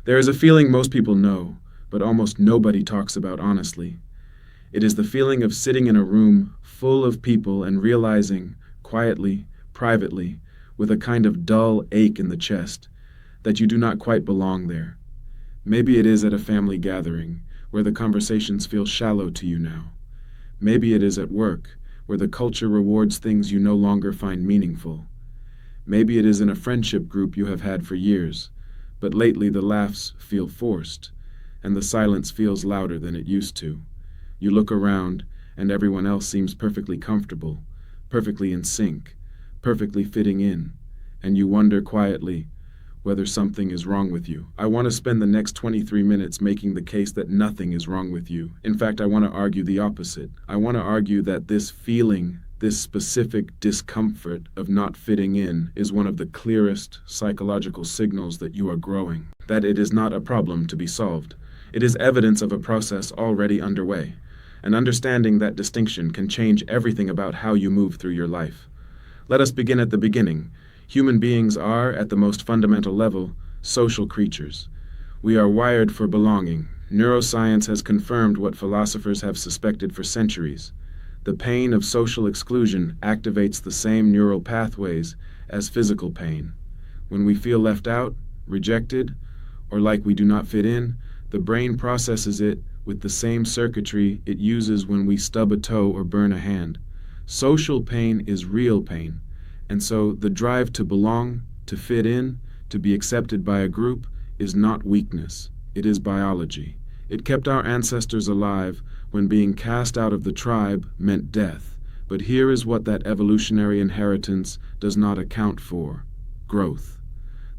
There is a feeling most people know, but almost nobody talks about honestly. It is the feeling of sitting in a room full of people and realizing, quietly, privately, with a kind of dull ache in the chest, that you do not quite belong there. Maybe it is at a family gathering, where the conversations feel shallow to you now. Maybe it is at work, where the culture rewards things you no longer find meaningful. Maybe it is in a friendship group you have had for years, but lately the laughs feel forced, and the silence feels louder than it used to. You look around, and everyone else seems perfectly comfortable, perfectly in sync, perfectly fitting in, and you wonder quietly whether something is wrong with you. I want to spend the next 23 minutes making the case that nothing is wrong with you. In fact, I want to argue the opposite. I want to argue that this feeling, this specific discomfort of not fitting in, is one of the clearest psychological signals that you are growing, that it is not a problem to be solved. It is evidence of a process already underway. And understanding that distinction can change everything about how you move through your life. Let us begin at the beginning. Human beings are, at the most fundamental level, social creatures. We are wired for belonging. Neuroscience has confirmed what philosophers have suspected for centuries. The pain of social exclusion activates the same neural pathways as physical pain. When we feel left out, rejected, or like we do not fit in, the brain processes it with the same circuitry it uses when we stub a toe or burn a hand. Social pain is real pain, and so the drive to belong, to fit in, to be accepted by a group is not weakness. It is biology. It kept our ancestors alive when being cast out of the tribe meant death. But here is what that evolutionary inheritance does not account for: growth.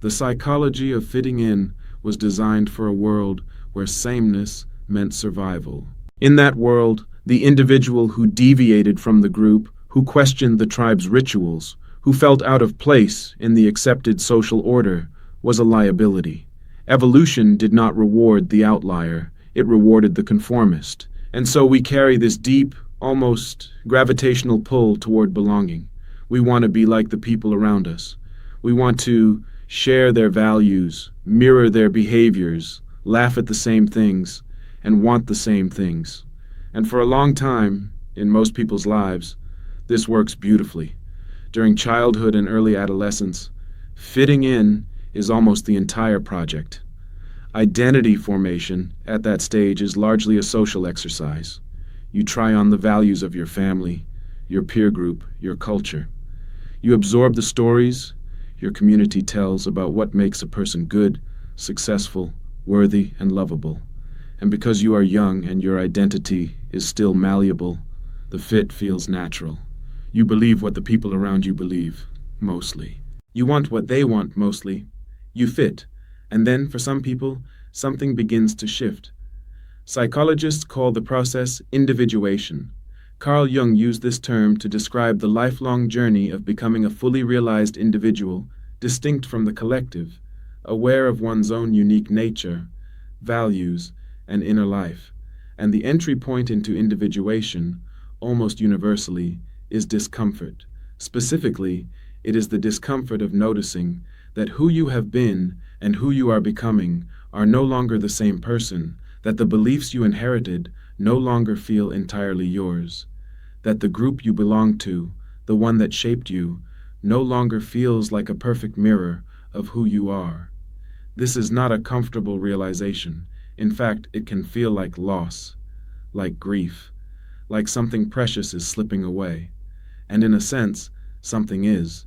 The psychology of fitting in was designed for a world where sameness meant survival. In that world, the individual who deviated from the group, who questioned the tribe's rituals, who felt out of place in the accepted social order, was a liability. Evolution did not reward the outlier, it rewarded the conformist. And so we carry this deep, almost gravitational pull toward belonging. We want to be like the people around us. We want to share their values, mirror their behaviors, laugh at the same things, and want the same things. And for a long time, in most people's lives, this works beautifully. During childhood and early adolescence, fitting in is almost the entire project. Identity formation at that stage is largely a social exercise. You try on the values of your family, your peer group, your culture. You absorb the stories your community tells about what makes a person good, successful, worthy, and lovable. And because you are young and your identity is still malleable, the fit feels natural. You believe what the people around you believe, mostly. You want what they want, mostly. You fit. And then, for some people, something begins to shift. Psychologists call the process individuation. Carl Jung used this term to describe the lifelong journey of becoming a fully realized individual, distinct from the collective, aware of one's own unique nature, values, and inner life. And the entry point into individuation, almost universally, is discomfort. Specifically, it is the discomfort of noticing that who you have been and who you are becoming are no longer the same person, that the beliefs you inherited no longer feel entirely yours, that the group you belong to, the one that shaped you, no longer feels like a perfect mirror of who you are. This is not a comfortable realization. In fact, it can feel like loss, like grief, like something precious is slipping away. And in a sense, something is.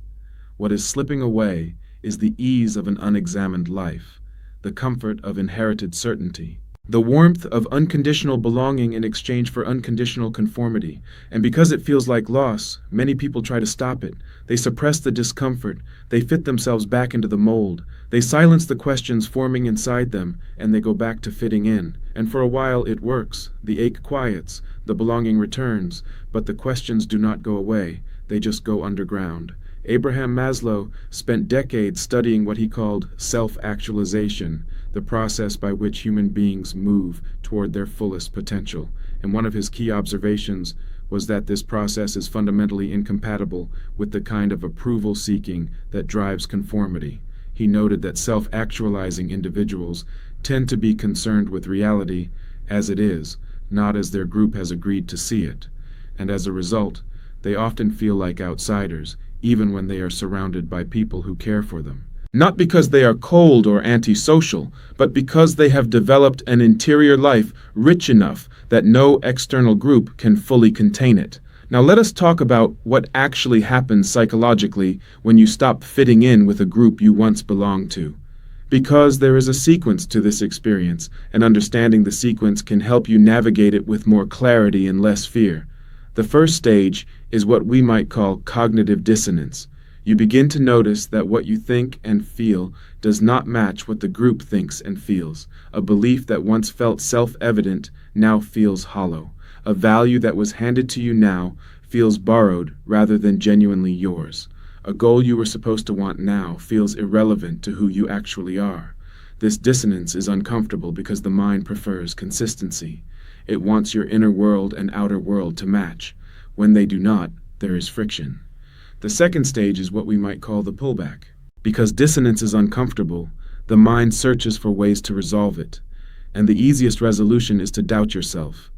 What is slipping away is the ease of an unexamined life, the comfort of inherited certainty, the warmth of unconditional belonging in exchange for unconditional conformity. And because it feels like loss, many people try to stop it. They suppress the discomfort. They fit themselves back into the mold. They silence the questions forming inside them, and they go back to fitting in. And for a while it works. The ache quiets, the belonging returns, but the questions do not go away. They just go underground. Abraham Maslow spent decades studying what he called self-actualization, the process by which human beings move toward their fullest potential. And one of his key observations was that this process is fundamentally incompatible with the kind of approval seeking that drives conformity. he noted that self-actualizing individuals tend to be concerned with reality as it is, not as their group has agreed to see it, and as a result, they often feel like outsiders, even when they are surrounded by people who care for them. Not because they are cold or antisocial, but because they have developed an interior life rich enough that no external group can fully contain it. Now let us talk about what actually happens psychologically when you stop fitting in with a group you once belonged to. Because there is a sequence to this experience, and understanding the sequence can help you navigate it with more clarity and less fear. The first stage is what we might call cognitive dissonance. You begin to notice that what you think and feel does not match what the group thinks and feels. A belief that once felt self-evident now feels hollow. A value that was handed to you now feels borrowed rather than genuinely yours. A goal you were supposed to want now feels irrelevant to who you actually are. This dissonance is uncomfortable because the mind prefers consistency. It wants your inner world and outer world to match. When they do not, there is friction. The second stage is what we might call the pullback. Because dissonance is uncomfortable, the mind searches for ways to resolve it. And the easiest resolution is to doubt yourself,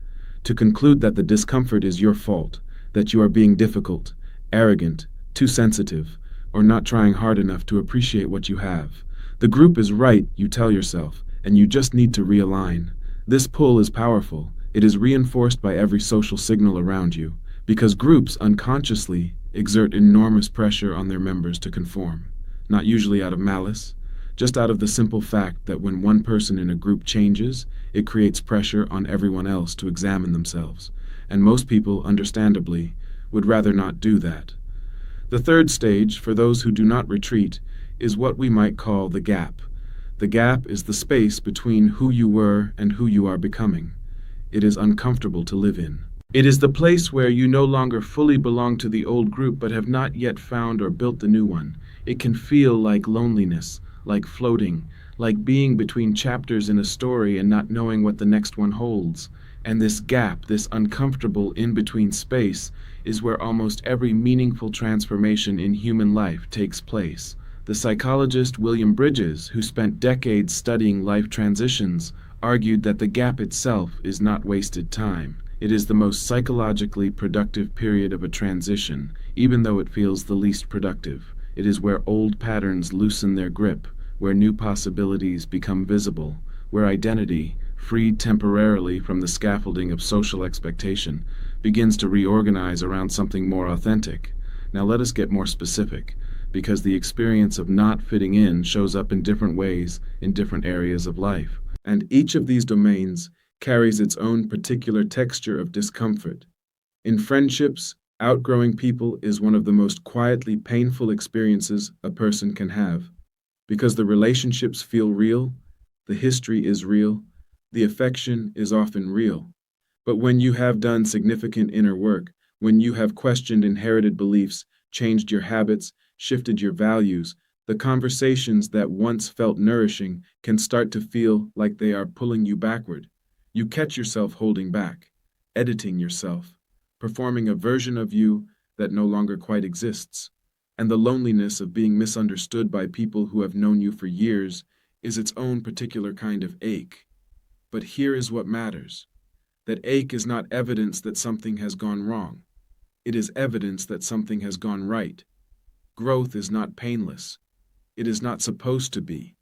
to conclude that the discomfort is your fault, that you are being difficult, arrogant, too sensitive, or not trying hard enough to appreciate what you have. The group is right, you tell yourself, and you just need to realign. This pull is powerful. It is reinforced by every social signal around you, because groups unconsciously exert enormous pressure on their members to conform, not usually out of malice, just out of the simple fact that when one person in a group changes, it creates pressure on everyone else to examine themselves, and most people, understandably, would rather not do that. The third stage, for those who do not retreat, is what we might call the gap. The gap is the space between who you were and who you are becoming. It is uncomfortable to live in. It is the place where you no longer fully belong to the old group but have not yet found or built the new one. It can feel like loneliness, like floating, like being between chapters in a story and not knowing what the next one holds. And this gap, this uncomfortable in-between space, is where almost every meaningful transformation in human life takes place. The psychologist William Bridges, who spent decades studying life transitions, argued that the gap itself is not wasted time. It is the most psychologically productive period of a transition, even though it feels the least productive. It is where old patterns loosen their grip, where new possibilities become visible, where identity, freed temporarily from the scaffolding of social expectation, begins to reorganize around something more authentic. Now let us get more specific, because the experience of not fitting in shows up in different ways in different areas of life. And each of these domains carries its own particular texture of discomfort. In friendships, outgrowing people is one of the most quietly painful experiences a person can have, because the relationships feel real, the history is real, the affection is often real. But when you have done significant inner work, when you have questioned inherited beliefs, changed your habits, shifted your values, the conversations that once felt nourishing can start to feel like they are pulling you backward. You catch yourself holding back, editing yourself, performing a version of you that no longer quite exists. And the loneliness of being misunderstood by people who have known you for years is its own particular kind of ache. But here is what matters. That ache is not evidence that something has gone wrong. It is evidence that something has gone right. Growth is not painless. It is not supposed to be.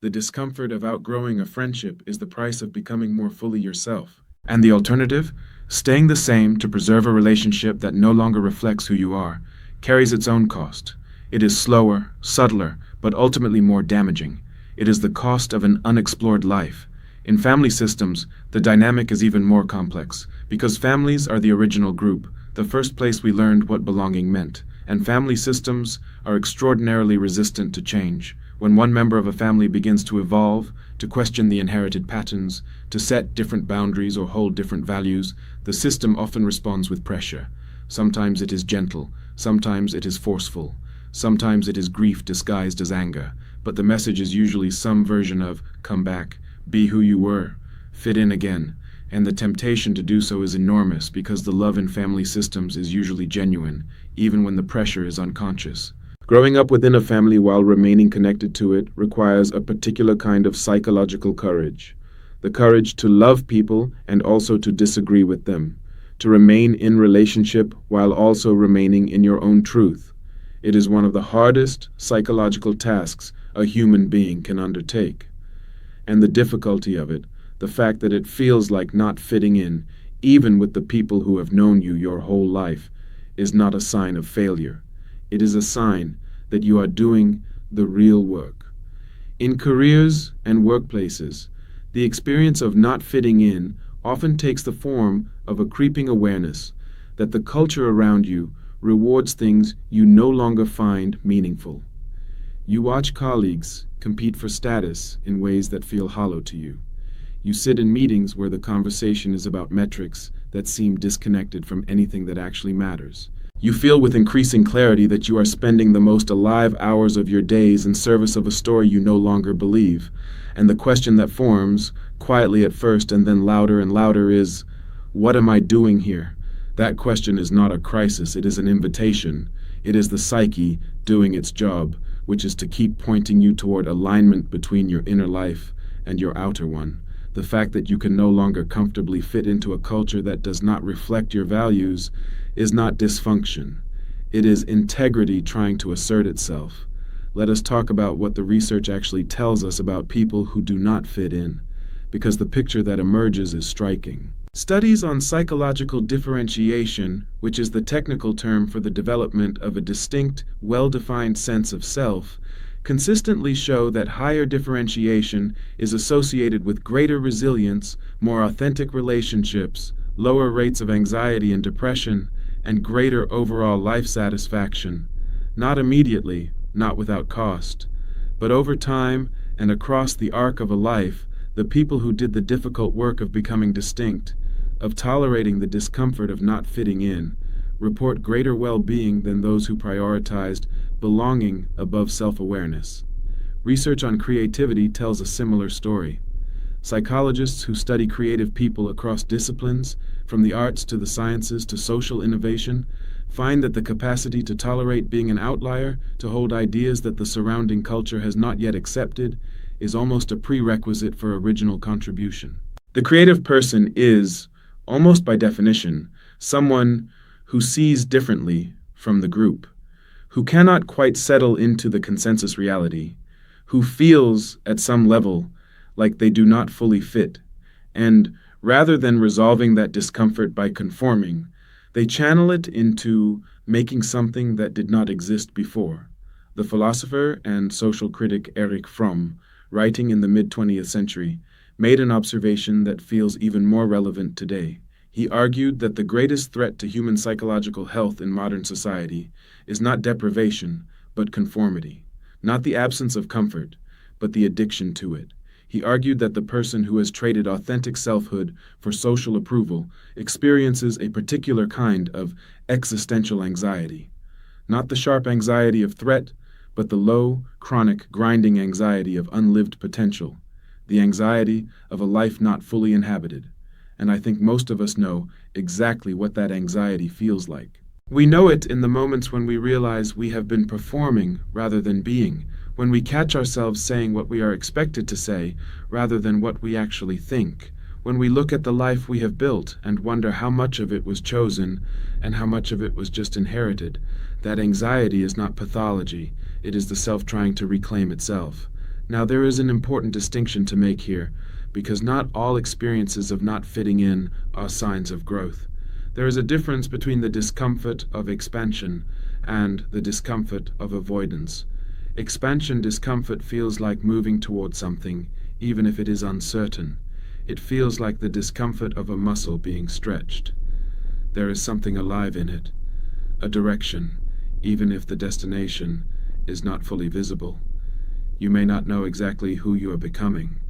The discomfort of outgrowing a friendship is the price of becoming more fully yourself. And the alternative, staying the same to preserve a relationship that no longer reflects who you are, carries its own cost. It is slower, subtler, but ultimately more damaging. It is the cost of an unexplored life. In family systems, the dynamic is even more complex, because families are the original group, the first place we learned what belonging meant, and family systems are extraordinarily resistant to change. When one member of a family begins to evolve, to question the inherited patterns, to set different boundaries or hold different values, the system often responds with pressure. Sometimes it is gentle, sometimes it is forceful, sometimes it is grief disguised as anger, but the message is usually some version of, come back, be who you were, fit in again, and the temptation to do so is enormous because the love in family systems is usually genuine, even when the pressure is unconscious. Growing up within a family while remaining connected to it requires a particular kind of psychological courage. The courage to love people and also to disagree with them, to remain in relationship while also remaining in your own truth. It is one of the hardest psychological tasks a human being can undertake. And the difficulty of it, the fact that it feels like not fitting in, even with the people who have known you your whole life, is not a sign of failure. It is a sign that you are doing the real work. In careers and workplaces, the experience of not fitting in often takes the form of a creeping awareness that the culture around you rewards things you no longer find meaningful. You watch colleagues compete for status in ways that feel hollow to you. You sit in meetings where the conversation is about metrics that seem disconnected from anything that actually matters. You feel with increasing clarity that you are spending the most alive hours of your days in service of a story you no longer believe. And the question that forms, quietly at first and then louder and louder, is, what am I doing here? That question is not a crisis, it is an invitation. It is the psyche doing its job, which is to keep pointing you toward alignment between your inner life and your outer one. The fact that you can no longer comfortably fit into a culture that does not reflect your values is not dysfunction. It is integrity trying to assert itself. Let us talk about what the research actually tells us about people who do not fit in, because the picture that emerges is striking. Studies on psychological differentiation, which is the technical term for the development of a distinct, well-defined sense of self, consistently show that higher differentiation is associated with greater resilience, more authentic relationships, lower rates of anxiety and depression, and greater overall life satisfaction. Not immediately, not without cost, but over time and across the arc of a life, the people who did the difficult work of becoming distinct, of tolerating the discomfort of not fitting in, report greater well-being than those who prioritized belonging above self-awareness. Research on creativity tells a similar story. Psychologists who study creative people across disciplines, from the arts to the sciences to social innovation, find that the capacity to tolerate being an outlier, to hold ideas that the surrounding culture has not yet accepted, is almost a prerequisite for original contribution. The creative person is, almost by definition, someone who sees differently from the group, who cannot quite settle into the consensus reality, who feels at some level like they do not fully fit, and rather than resolving that discomfort by conforming, they channel it into making something that did not exist before. The philosopher and social critic Erich Fromm, writing in the mid-20th century, made an observation that feels even more relevant today. He argued that the greatest threat to human psychological health in modern society is not deprivation, but conformity, not the absence of comfort, but the addiction to it. He argued that the person who has traded authentic selfhood for social approval experiences a particular kind of existential anxiety, not the sharp anxiety of threat, but the low, chronic, grinding anxiety of unlived potential, the anxiety of a life not fully inhabited. And I think most of us know exactly what that anxiety feels like. We know it in the moments when we realize we have been performing rather than being, when we catch ourselves saying what we are expected to say rather than what we actually think, when we look at the life we have built and wonder how much of it was chosen and how much of it was just inherited. That anxiety is not pathology, it is the self trying to reclaim itself. Now there is an important distinction to make here, because not all experiences of not fitting in are signs of growth. There is a difference between the discomfort of expansion and the discomfort of avoidance. Expansion discomfort feels like moving toward something, even if it is uncertain. It feels like the discomfort of a muscle being stretched. There is something alive in it, a direction, even if the destination is not fully visible. You may not know exactly who you are becoming,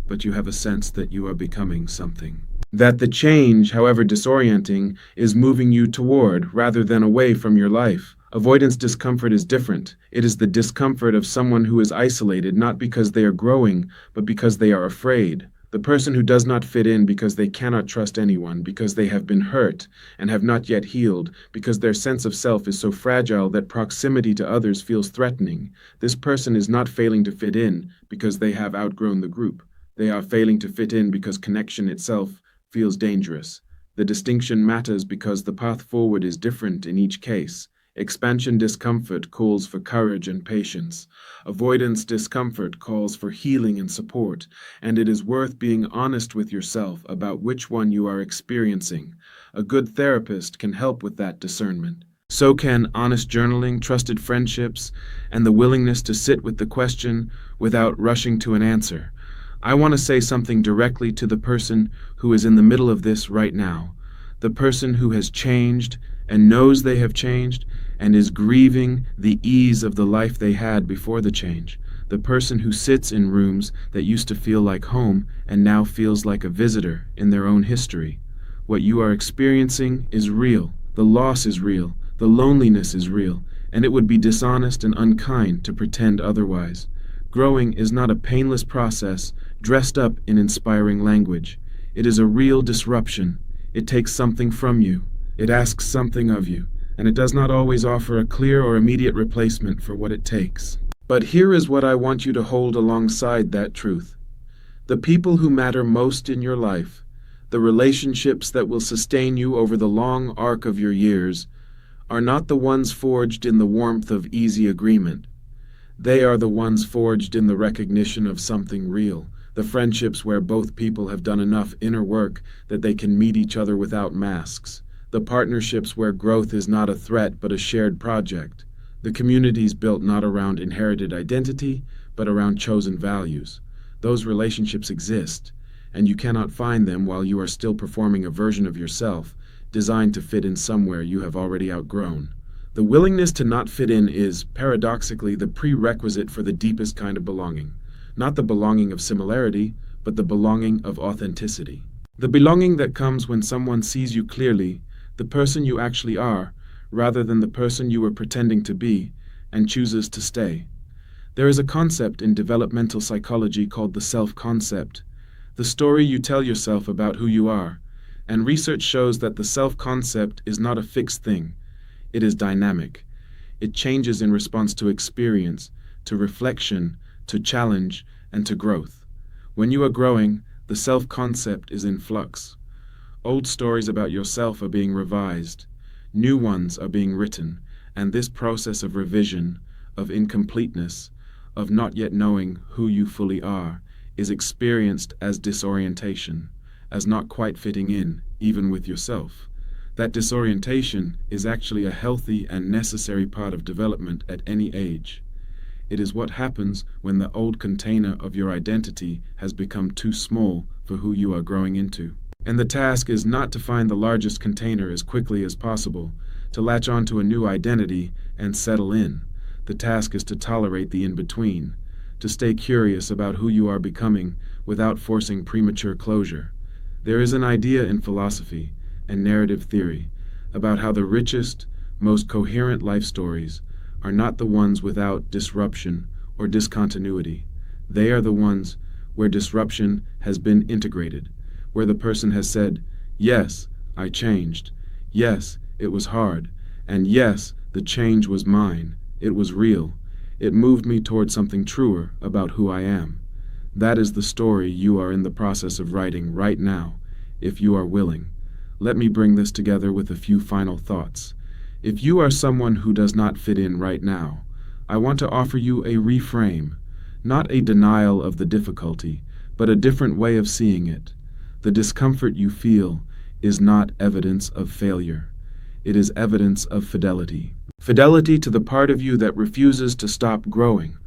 but you have a sense that you are becoming something. That the change, however disorienting, is moving you toward rather than away from your life. Avoidance discomfort is different. It is the discomfort of someone who is isolated not because they are growing, but because they are afraid. The person who does not fit in because they cannot trust anyone, because they have been hurt and have not yet healed, because their sense of self is so fragile that proximity to others feels threatening. This person is not failing to fit in because they have outgrown the group. They are failing to fit in because connection itself feels dangerous. The distinction matters because the path forward is different in each case. Expansion discomfort calls for courage and patience. Avoidance discomfort calls for healing and support, and it is worth being honest with yourself about which one you are experiencing. A good therapist can help with that discernment. So can honest journaling, trusted friendships, and the willingness to sit with the question without rushing to an answer. I want to say something directly to the person who is in the middle of this right now, the person who has changed and knows they have changed and is grieving the ease of the life they had before the change, the person who sits in rooms that used to feel like home and now feels like a visitor in their own history. What you are experiencing is real, the loss is real, the loneliness is real, and it would be dishonest and unkind to pretend otherwise. Growing is not a painless process dressed up in inspiring language. It is a real disruption. It takes something from you. It asks something of you, and it does not always offer a clear or immediate replacement for what it takes. But here is what I want you to hold alongside that truth. The people who matter most in your life, the relationships that will sustain you over the long arc of your years, are not the ones forged in the warmth of easy agreement. They are the ones forged in the recognition of something real, the friendships where both people have done enough inner work that they can meet each other without masks. The partnerships where growth is not a threat but a shared project. The communities built not around inherited identity but around chosen values. Those relationships exist, and you cannot find them while you are still performing a version of yourself designed to fit in somewhere you have already outgrown. The willingness to not fit in is, paradoxically, the prerequisite for the deepest kind of belonging. Not the belonging of similarity, but the belonging of authenticity. The belonging that comes when someone sees you clearly, the person you actually are, rather than the person you were pretending to be, and chooses to stay. There is a concept in developmental psychology called the self-concept, the story you tell yourself about who you are, and research shows that the self-concept is not a fixed thing. It is dynamic. It changes in response to experience, to reflection, to challenge, and to growth. When you are growing, the self-concept is in flux. Old stories about yourself are being revised. New ones are being written, and this process of revision, of incompleteness, of not yet knowing who you fully are, is experienced as disorientation, as not quite fitting in, even with yourself. That disorientation is actually a healthy and necessary part of development at any age. It is what happens when the old container of your identity has become too small for who you are growing into. And the task is not to find the largest container as quickly as possible, to latch onto a new identity and settle in. The task is to tolerate the in-between, to stay curious about who you are becoming without forcing premature closure. There is an idea in philosophy and narrative theory about how the richest, most coherent life stories are not the ones without disruption or discontinuity. They are the ones where disruption has been integrated, where the person has said, yes, I changed. Yes, it was hard. And yes, the change was mine. It was real. It moved me toward something truer about who I am. That is the story you are in the process of writing right now, if you are willing. Let me bring this together with a few final thoughts. If you are someone who does not fit in right now, I want to offer you a reframe, not a denial of the difficulty, but a different way of seeing it. The discomfort you feel is not evidence of failure. It is evidence of fidelity. Fidelity to the part of you that refuses to stop growing,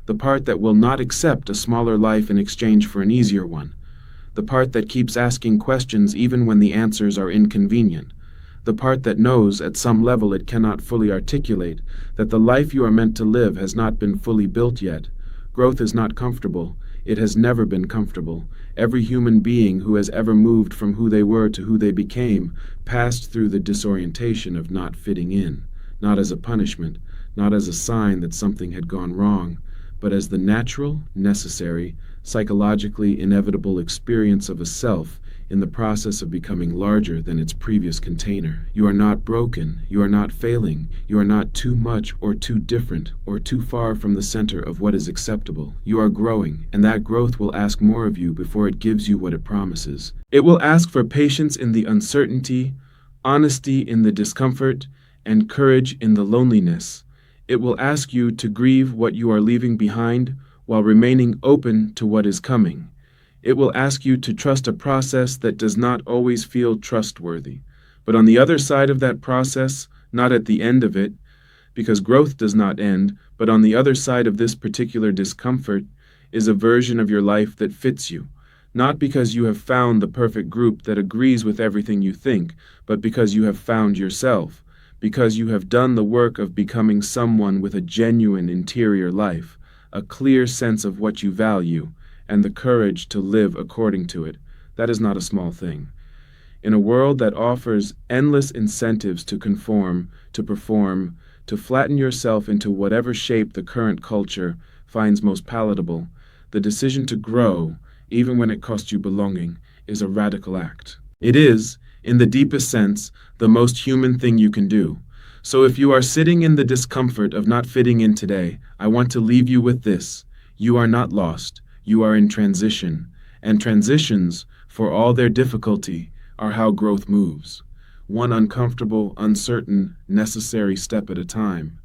the part that will not accept a smaller life in exchange for an easier one, the part that keeps asking questions even when the answers are inconvenient, the part that knows at some level it cannot fully articulate that the life you are meant to live has not been fully built yet. Growth is not comfortable. It has never been comfortable. Every human being who has ever moved from who they were to who they became passed through the disorientation of not fitting in, not as a punishment, not as a sign that something had gone wrong, but as the natural, necessary, psychologically inevitable experience of a self in the process of becoming larger than its previous container. You are not broken, you are not failing, you are not too much or too different or too far from the center of what is acceptable. You are growing, and that growth will ask more of you before it gives you what it promises. It will ask for patience in the uncertainty, honesty in the discomfort, and courage in the loneliness. It will ask you to grieve what you are leaving behind while remaining open to what is coming. It will ask you to trust a process that does not always feel trustworthy. But on the other side of that process, not at the end of it, because growth does not end, but on the other side of this particular discomfort is a version of your life that fits you. Not because you have found the perfect group that agrees with everything you think, but because you have found yourself, because you have done the work of becoming someone with a genuine interior life, a clear sense of what you value, and the courage to live according to it. That is not a small thing. In a world that offers endless incentives to conform, to perform, to flatten yourself into whatever shape the current culture finds most palatable, the decision to grow, even when it costs you belonging, is a radical act. It is, in the deepest sense, the most human thing you can do. So if you are sitting in the discomfort of not fitting in today, I want to leave you with this. You are not lost. You are in transition. And transitions, for all their difficulty, are how growth moves. One uncomfortable, uncertain, necessary step at a time.